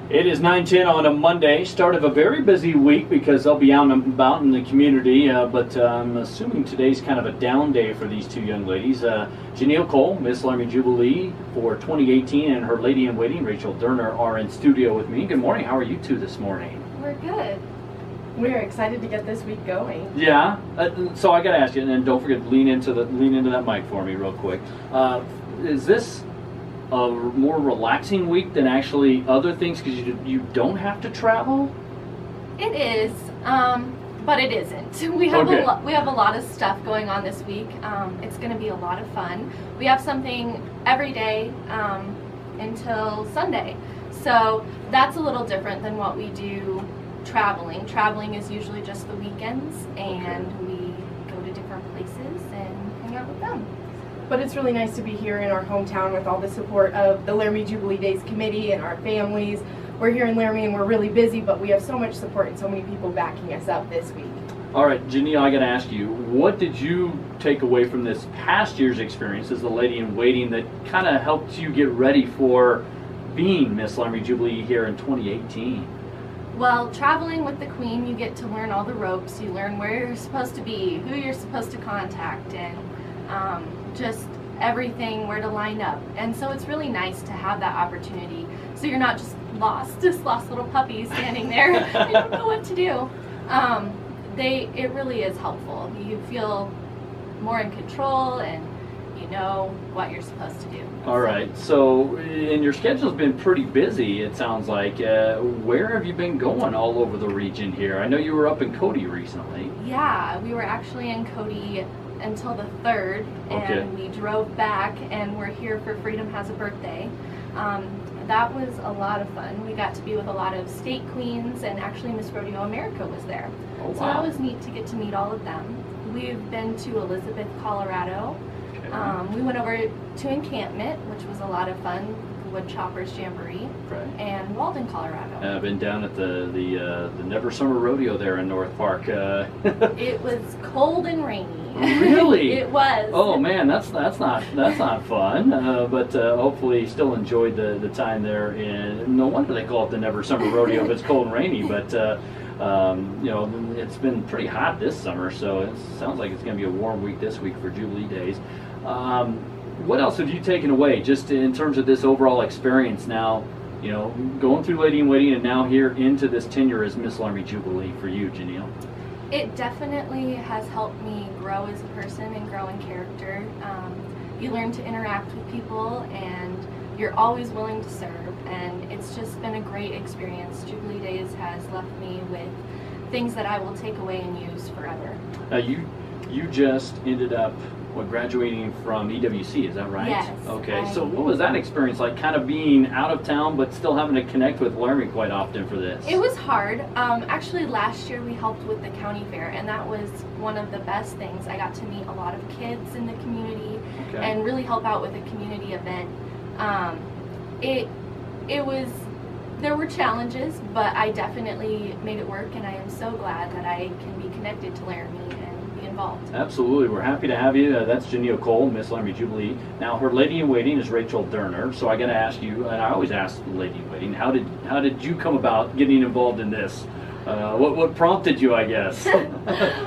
It is 9:10 on a Monday, start of a very busy week because they'll be out and about in the community, but I'm assuming today's kind of a down day for these two young ladies. Jenielle Kohl, Miss Laramie Jubilee for 2018, and her Lady-in-Waiting Rachel Derner are in studio with me. Good morning. How are you two this morning? We're good. We're excited to get this week going. Yeah. So I got to ask you, and then don't forget to lean into that mic for me real quick. Is this a more relaxing week than actually other things because you don't have to travel? It is, but it isn't. We have a lot of stuff going on this week. It's going to be a lot of fun. We have something every day until Sunday, so that's a little different than what we do traveling. Traveling is usually just the weekends, and we go to different places and hang out with them. But it's really nice to be here in our hometown with all the support of the Laramie Jubilee Days committee and our families. We're here in Laramie and we're really busy, but we have so much support and so many people backing us up this week. All right, Jenielle, I got to ask you, what did you take away from this past year's experience as the Lady-in-Waiting that kind of helped you get ready for being Miss Laramie Jubilee here in 2018? Well, traveling with the Queen, you get to learn all the ropes. You learn where you're supposed to be, who you're supposed to contact, and just everything, where to line up. And so it's really nice to have that opportunity, so you're not just lost little puppies standing there. You don't know what to do. It really is helpful. You feel more in control and you know what you're supposed to do. All right, so and your schedule's been pretty busy, it sounds like. Where have you been going all over the region here? I know you were up in Cody recently. Yeah, we were actually in Cody until the 3rd, and we drove back, and we're here for Freedom Has a Birthday. That was a lot of fun. We got to be with a lot of state queens, and actually Miss Rodeo America was there. Oh, wow. So that was neat to get to meet all of them. We've been to Elizabeth, Colorado. We went over to Encampment, which was a lot of fun, Wood Choppers Jamboree, and Walden, Colorado. I've been down at the Never Summer Rodeo there in North Park. It was cold and rainy. Really? It was. Oh man, that's not fun. But hopefully, still enjoyed the time there. And no wonder they call it the Never Summer Rodeo if it's cold and rainy. But you know, it's been pretty hot this summer, so it sounds like it's going to be a warm week this week for Jubilee Days. What else have you taken away just in terms of this overall experience now, you know, going through Lady-in-Waiting and now here into this tenure as Miss Laramie Jubilee for you, Jenielle? It definitely has helped me grow as a person and grow in character. You learn to interact with people and you're always willing to serve, and it's just been a great experience. Jubilee Days has left me with things that I will take away and use forever. You just ended up graduating from EWC, is that right? Yes. Okay, so what was that experience like, kind of being out of town but still having to connect with Laramie quite often for this? It was hard. Actually, last year we helped with the county fair, and that was one of the best things. I got to meet a lot of kids in the community and really help out with a community event. There were challenges, but I definitely made it work, and I am so glad that I can be connected to Laramie and be involved. Absolutely, we're happy to have you. That's Jenielle Kohl, Miss Laramie Jubilee. Now, her Lady-in-Waiting is Rachel Derner, so I got to ask you, and I always ask the Lady-in-Waiting, how did you come about getting involved in this? What prompted you, I guess?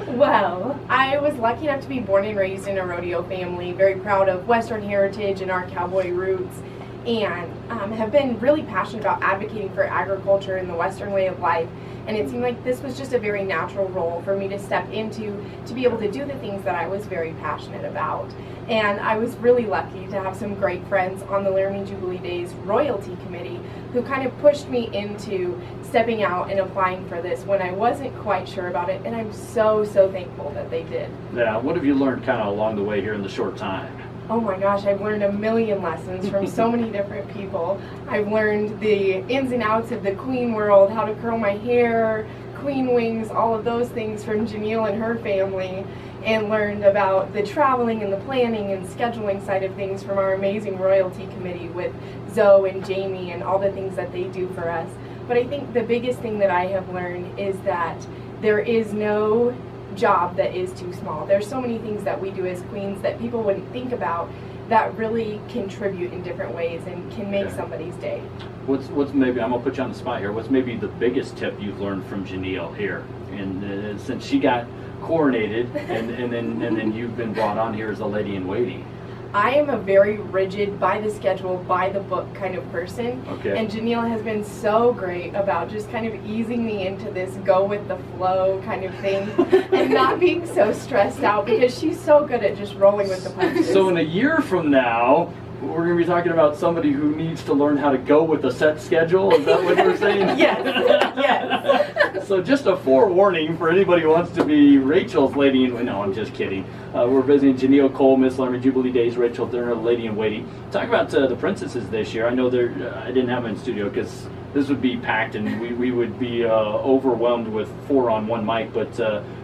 Well, I was lucky enough to be born and raised in a rodeo family, very proud of Western heritage and our cowboy roots, and have been really passionate about advocating for agriculture and the Western way of life. And it seemed like this was just a very natural role for me to step into, to be able to do the things that I was very passionate about. And I was really lucky to have some great friends on the Laramie Jubilee Days Royalty Committee who kind of pushed me into stepping out and applying for this when I wasn't quite sure about it. And I'm so thankful that they did. Yeah, what have you learned kind of along the way here in the short time? Oh my gosh, I've learned a million lessons from so many different people. I've learned the ins and outs of the queen world, how to curl my hair, queen wings, all of those things from Jenielle and her family, and learned about the traveling and the planning and scheduling side of things from our amazing royalty committee with Zoe and Jamie and all the things that they do for us. But I think the biggest thing that I have learned is that there is no job that is too small. There's so many things that we do as queens that people wouldn't think about that really contribute in different ways and can make somebody's day. What's maybe, I'm gonna put you on the spot here, what's maybe the biggest tip you've learned from Jenielle here, and since she got coronated and then you've been brought on here as a lady-in-waiting? I am a very rigid, by the schedule, by the book kind of person. Okay. And Jenielle has been so great about just kind of easing me into this go with the flow kind of thing and not being so stressed out, because she's so good at just rolling with the punches. So in a year from now, we're going to be talking about somebody who needs to learn how to go with a set schedule. Is that what you're saying? Yes. Yes. So just a forewarning for anybody who wants to be Rachel's lady-in-waiting. No, I'm just kidding. We're visiting Jenielle Kohl, Miss Laramie Jubilee Days, Rachel Derner, Lady-in-Waiting. Talk about the princesses this year. I know I didn't have them in studio because this would be packed and we would be overwhelmed with 4 on 1 mic. But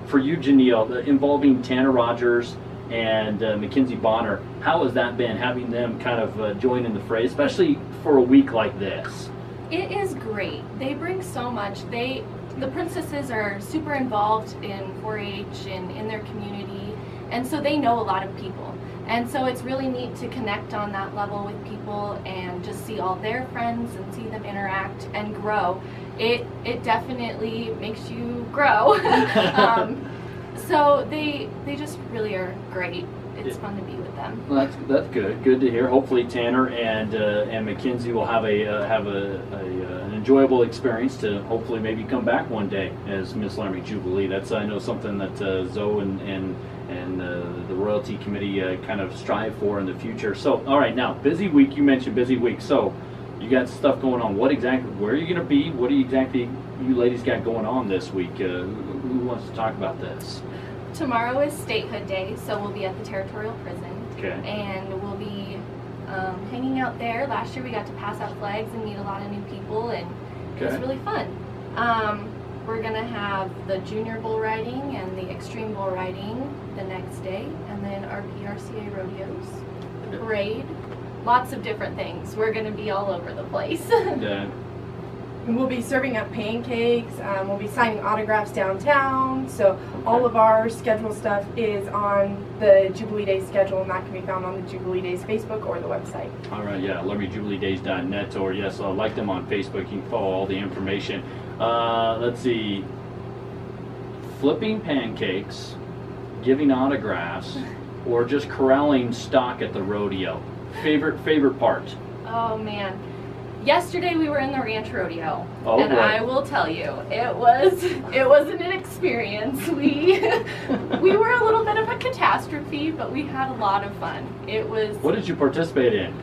for you, Jenielle, involving Tanner Rogers and Mackenzie Bonner, how has that been, having them kind of join in the fray, especially for a week like this? It is great. They bring so much. The princesses are super involved in 4-H and in their community, and so they know a lot of people. And so it's really neat to connect on that level with people and just see all their friends and see them interact and grow. It definitely makes you grow. So they just really are great. It's fun to be with them. Well, that's good. Good to hear. Hopefully Tanner and Mackenzie will have an enjoyable experience to hopefully maybe come back one day as Miss Laramie Jubilee. That's, I know, something that Zoe and the royalty committee kind of strive for in the future. So, all right, now busy week. You mentioned busy week. So you got stuff going on. What exactly? Where are you going to be? What do you exactly you ladies got going on this week? Who wants to talk about this? Tomorrow is Statehood Day, so we'll be at the Territorial Prison. Okay. And we'll be hanging out there. Last year we got to pass out flags and meet a lot of new people, and it was really fun. We're going to have the Junior Bull Riding and the Extreme Bull Riding the next day, and then our PRCA rodeos, parade, lots of different things. We're going to be all over the place. Yeah. We'll be serving up pancakes, we'll be signing autographs downtown, so all of our schedule stuff is on the Jubilee Days schedule, and that can be found on the Jubilee Days Facebook or the website. All right, yeah, laramiejubileedays.net, or yes, like them on Facebook. You can follow all the information. Let's see, flipping pancakes, giving autographs, or just corralling stock at the rodeo. Favorite part? Oh man. Yesterday we were in the ranch rodeo, and boy. I will tell you, it wasn't an experience. We were a little bit of a catastrophe, but we had a lot of fun. It was. What did you participate in?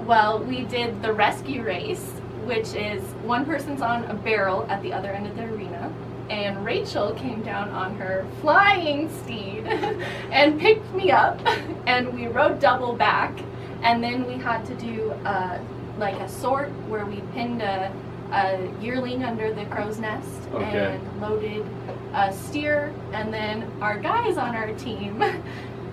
Well, we did the rescue race, which is one person's on a barrel at the other end of the arena, and Rachel came down on her flying steed and picked me up, and we rode double back, and then we had to do like a sort where we pinned a yearling under the crow's nest and loaded a steer, and then our guys on our team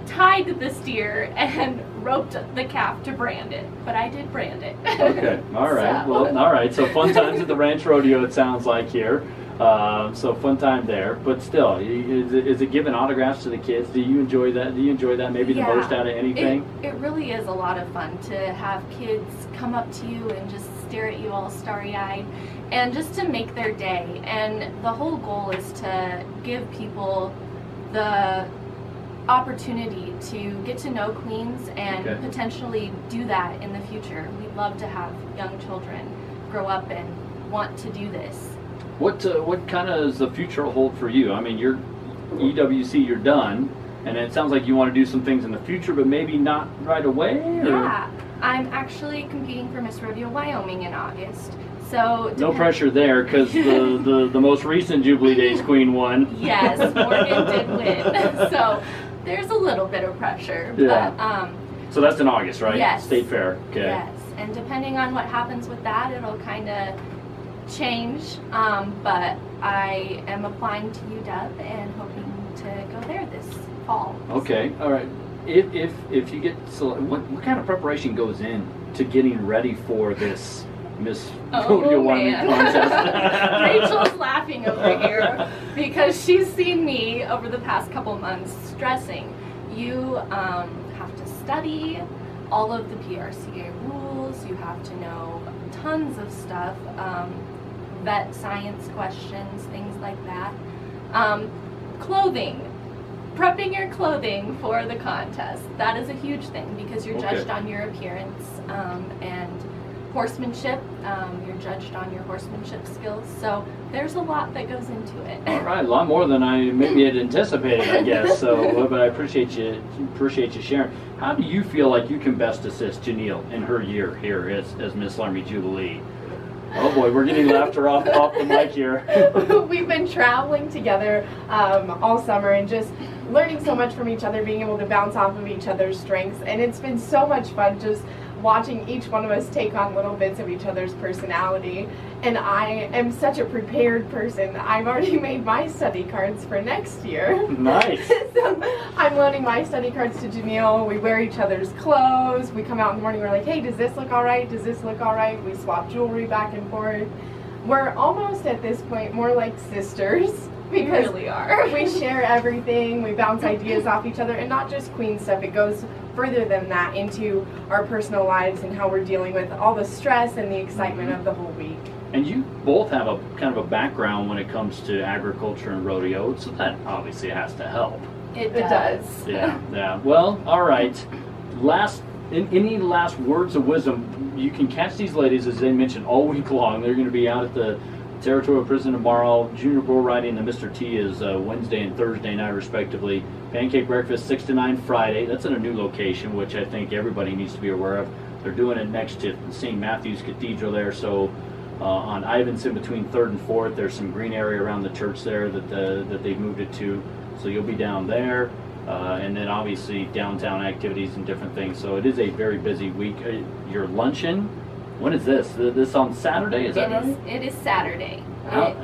tied the steer and roped the calf to brand it, but I did brand it. Okay, all right. So. Well, all right. So fun times at the ranch rodeo, it sounds like here. So fun time there, but still, is it giving autographs to the kids? Do you enjoy that? Do you enjoy that maybe the most out of anything? It really is a lot of fun to have kids come up to you and just stare at you all starry-eyed, and just to make their day. And the whole goal is to give people the opportunity to get to know Queens and potentially do that in the future. We'd love to have young children grow up and want to do this. What kind of does the future hold for you? I mean, you're EWC, you're done, and it sounds like you want to do some things in the future, but maybe not right away? Or? Yeah, I'm actually competing for Miss Rodeo Wyoming in August. So no pressure there, because the most recent Jubilee Days queen won. Yes, Morgan did win. So there's a little bit of pressure. Yeah. But, so that's in August, right? Yes. State Fair. Okay. Yes, and depending on what happens with that, it'll kind of change, but I am applying to UW and hoping to go there this fall. Okay, all right. If you get selected, what kind of preparation goes in to getting ready for this Miss Rodeo Wyoming contest? Rachel's laughing over here because she's seen me over the past couple months stressing. You have to study. all of the PRCA rules. You have to know tons of stuff, vet science questions, things like that. Clothing. Prepping your clothing for the contest. That is a huge thing because you're judged on your appearance, and horsemanship. You're judged on your horsemanship skills. So there's a lot that goes into it. All right, a lot more than I maybe had anticipated, I guess. So, but I appreciate you sharing. How do you feel like you can best assist Jenielle in her year here as Miss Laramie Jubilee? Oh boy, we're getting laughter off the mic here. We've been traveling together all summer and just learning so much from each other, being able to bounce off of each other's strengths, and it's been so much fun just watching each one of us take on little bits of each other's personality. And I am such a prepared person. I've already made my study cards for next year. Nice. So I'm loaning my study cards to Jenielle. We wear each other's clothes. We come out in the morning, we're like, hey, does this look all right? Does this look all right? We swap jewelry back and forth. We're almost at this point more like sisters. Because we really are. We share everything, we bounce ideas off each other, and not just queen stuff. It goes further than that into our personal lives and how we're dealing with all the stress and the excitement of the whole week. And you both have a kind of a background when it comes to agriculture and rodeo, so that obviously has to help. It does. Yeah. Well, all right. Any last words of wisdom? You can catch these ladies, as they mentioned, all week long. They're going to be out at the Territorial Prison tomorrow. Junior bull riding, the Mr. T is Wednesday and Thursday night respectively. Pancake breakfast 6 to 9 Friday. That's in a new location, which I think everybody needs to be aware of. They're doing it next to St. Matthew's Cathedral there, so on Ivinson between 3rd and 4th, there's some green area around the church there that they've moved it to, so you'll be down there. And then obviously downtown activities and different things, so it is a very busy week. Your luncheon, when is this? This on Saturday, is that right? It is Saturday.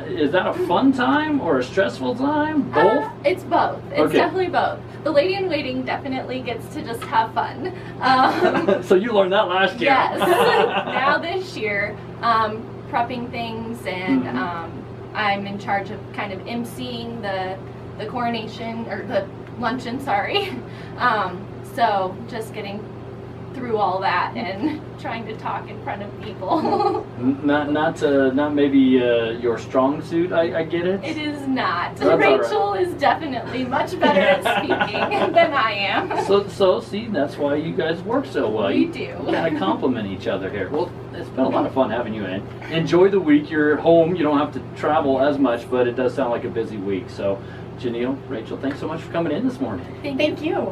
Is that a fun time or a stressful time? Both? It's both. It's definitely both. The Lady-in-Waiting definitely gets to just have fun. So you learned that last year. Yes. Now this year, prepping things, and I'm in charge of kind of emceeing the coronation, or the luncheon, sorry. So just getting through all that and trying to talk in front of people. not maybe your strong suit. I get it. It is not. That's Rachel is definitely much better at speaking than I am. So see, that's why you guys work so well. We do. You kind of complement each other here. Well, it's been a lot of fun having you in. Enjoy the week. You're home. You don't have to travel as much, but it does sound like a busy week. So, Jenielle, Rachel, thanks so much for coming in this morning. Thank you.